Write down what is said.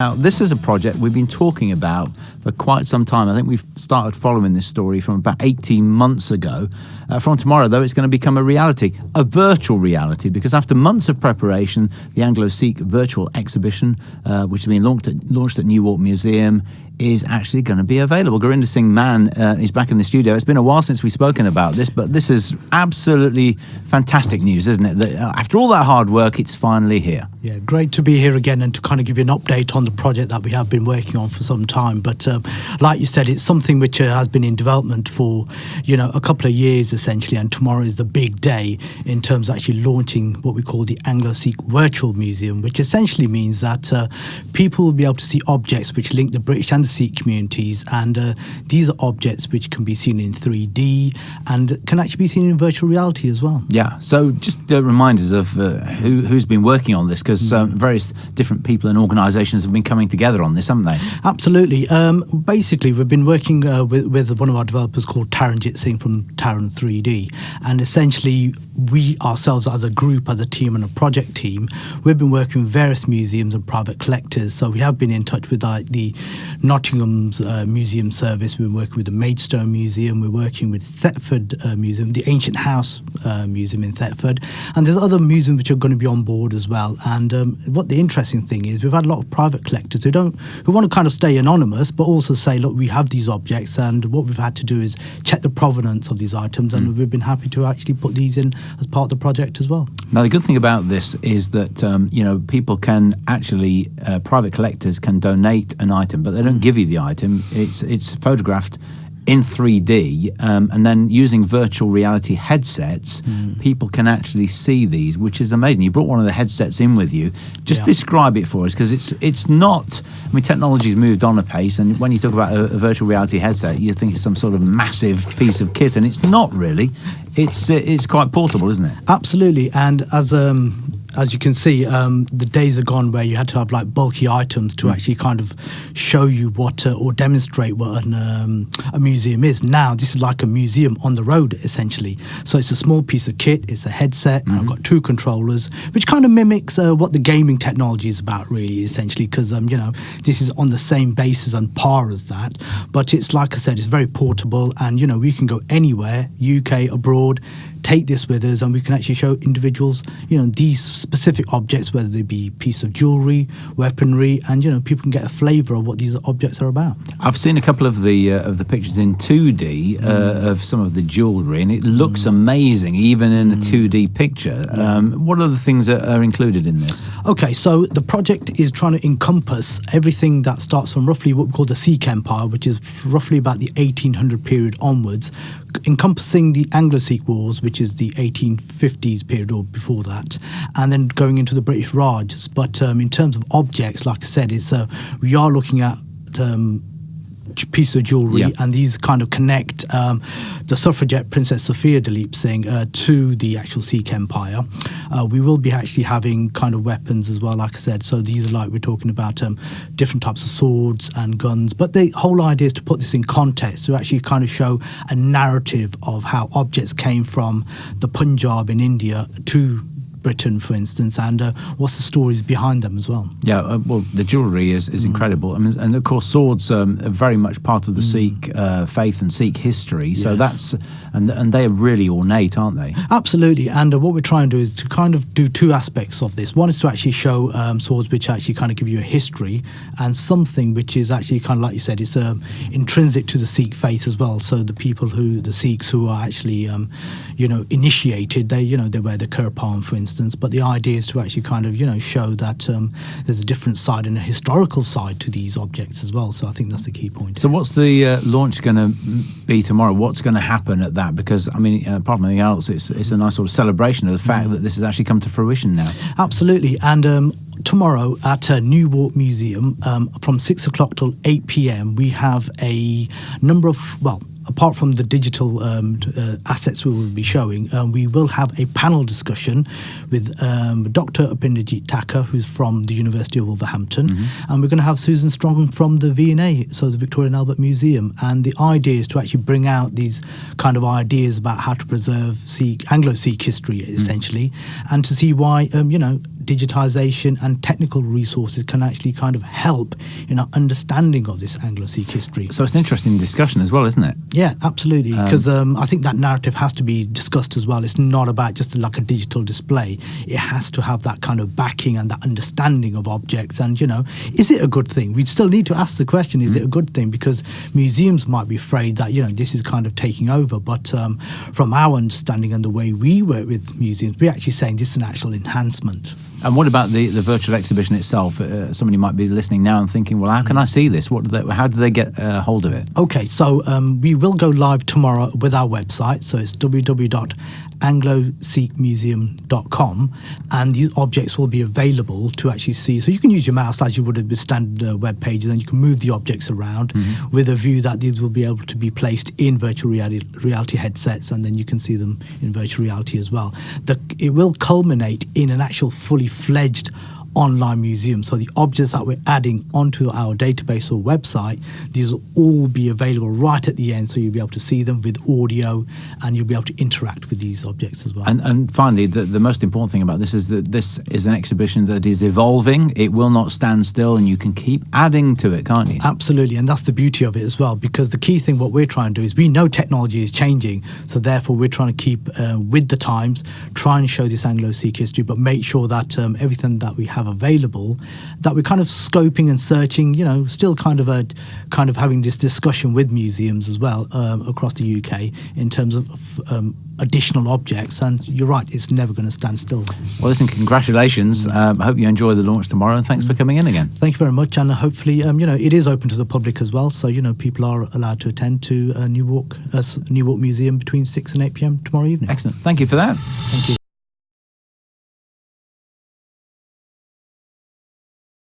Now, this is a project we've been talking about for quite some time. I think we've started following this story from about 18 months ago. From tomorrow, though, it's going to become a reality, a virtual reality, because after months of preparation, the Anglo Sikh virtual exhibition, which has been launched at Newark Museum, is actually going to be available. Gurinder Singh Mann is back in the studio. It's been a while since we've spoken about this, but this is absolutely fantastic news, isn't it? That after all that hard work, it's finally here. Yeah, great to be here again and to kind of give you an update on the project that we have been working on for some time. But like you said, it's something which has been in development for, a couple of years essentially, and tomorrow is the big day in terms of actually launching what we call the Anglo Sikh Virtual Museum, which essentially means that people will be able to see objects which link the British and the Sikh communities, and these are objects which can be seen in 3D and can actually be seen in virtual reality as well. Yeah, so just reminders of who's been working on this, because various different people and organisations have been coming together on this, haven't they? Absolutely. Basically, we've been working with one of our developers called Director-Sikh Singh from Taran 3D, and essentially we ourselves as a group, as a team and a project team, we've been working with various museums and private collectors. So we have been in touch with the Nottingham's Museum Service, we've been working with the Maidstone Museum, we're working with Thetford Museum, the Ancient House Museum in Thetford, and there's other museums which are going to be on board as well. And what the interesting thing is, we've had a lot of private collectors who want to kind of stay anonymous, but also say, look, we have these objects, and what we've had to do is check the provenance of these items, and we've been happy to actually put these in as part of the project as well. Now, the good thing about this is that people can actually, private collectors can donate an item, but they don't give you the item. It's photographed in 3D, and then using virtual reality headsets, people can actually see these, which is amazing. You brought one of the headsets in with you. Just describe it for us, because it's not. I mean, technology's moved on a pace, and when you talk about a virtual reality headset, you think it's some sort of massive piece of kit, and it's not really. It's quite portable, isn't it? Absolutely, and as you can see, the days are gone where you had to have like bulky items to actually kind of show you what or demonstrate what a museum is. Now this is like a museum on the road essentially. So it's a small piece of kit, it's a headset, and I've got two controllers, which kind of mimics what the gaming technology is about really, essentially, because this is on the same basis and par as that. But it's, like I said, it's very portable, and we can go anywhere, UK, abroad, take this with us, and we can actually show individuals these specific objects, whether they be piece of jewellery, weaponry, and people can get a flavour of what these objects are about. I've seen a couple of the pictures in 2D of some of the jewellery, and it looks amazing even in a 2D picture. What are the things that are included in this? Okay, so the project is trying to encompass everything that starts from roughly what we call the Sikh Empire, which is roughly about the 1800 period onwards, encompassing the Anglo-Sikh Wars, which is the 1850s period or before that, and then going into the British Rajas. But in terms of objects, like I said, we are looking at piece of jewellery, and these kind of connect the suffragette Princess Sophia Dalip Singh to the actual Sikh Empire. We will be actually having kind of weapons as well, like I said. So these are like, we're talking about different types of swords and guns. But the whole idea is to put this in context, to actually kind of show a narrative of how objects came from the Punjab in India to Britain, for instance, and what's the stories behind them as well. Yeah, well, the jewellery is incredible. I mean, and of course, swords are very much part of the Sikh faith and Sikh history. So that's and they are really ornate, aren't they? Absolutely. And what we're trying to do is to kind of do two aspects of this. One is to actually show swords which actually kind of give you a history, and something which is actually kind of, like you said, it's intrinsic to the Sikh faith as well. So the Sikhs who are actually initiated, they wear the kirpan, for instance. But the idea is to actually kind of show that there's a different side and a historical side to these objects as well. So I think that's the key point. So what's the launch going to be tomorrow? What's going to happen at that? Because I mean, apart from anything else, it's a nice sort of celebration of the fact that this has actually come to fruition now. Absolutely. And tomorrow at Newark Museum, from 6 o'clock till 8 p.m, we have a number of apart from the digital assets we will be showing, we will have a panel discussion with Dr. Apinderjit Thakur, who's from the University of Wolverhampton, and we're going to have Susan Strong from the V&A, so the Victoria and Albert Museum. And the idea is to actually bring out these kind of ideas about how to preserve Anglo-Sikh history, essentially, and to see why, digitization and technical resources can actually kind of help in our understanding of this Anglo-Sikh history. So it's an interesting discussion as well, isn't it? Yeah, absolutely. Because I think that narrative has to be discussed as well. It's not about just like a digital display. It has to have that kind of backing and that understanding of objects. And, is it a good thing? We still need to ask the question, is it a good thing? Because museums might be afraid that, this is kind of taking over. But from our understanding and the way we work with museums, we're actually saying this is an actual enhancement. And what about the virtual exhibition itself? Somebody might be listening now and thinking, well, how can I see this? How do they get hold of it? Okay, so we will go live tomorrow with our website. So it's www.anglosikhmuseum.com, and these objects will be available to actually see. So you can use your mouse as you would with standard web pages, and you can move the objects around with a view that these will be able to be placed in virtual reality headsets, and then you can see them in virtual reality as well. It will culminate in an actual fully fledged online museum. So the objects that we're adding onto our database or website, these will all be available right at the end, so you'll be able to see them with audio, and you'll be able to interact with these objects as well. And finally, the most important thing about this is that this is an exhibition that is evolving. It will not stand still, and you can keep adding to it, can't you? Absolutely, and that's the beauty of it as well, because the key thing what we're trying to do is we know technology is changing, so therefore we're trying to keep with the times, try and show this Anglo-Sikh history, but make sure that everything that we have available, that we're kind of scoping and searching, still kind of having this discussion with museums as well across the UK in terms of additional objects. And you're right, it's never going to stand still. Well, listen, congratulations. I hope you enjoy the launch tomorrow, and thanks for coming in again. Thank you very much, and hopefully it is open to the public as well, so people are allowed to attend to Newark Museum between 6 and 8 p.m. tomorrow evening. Excellent. Thank you for that. Thank you.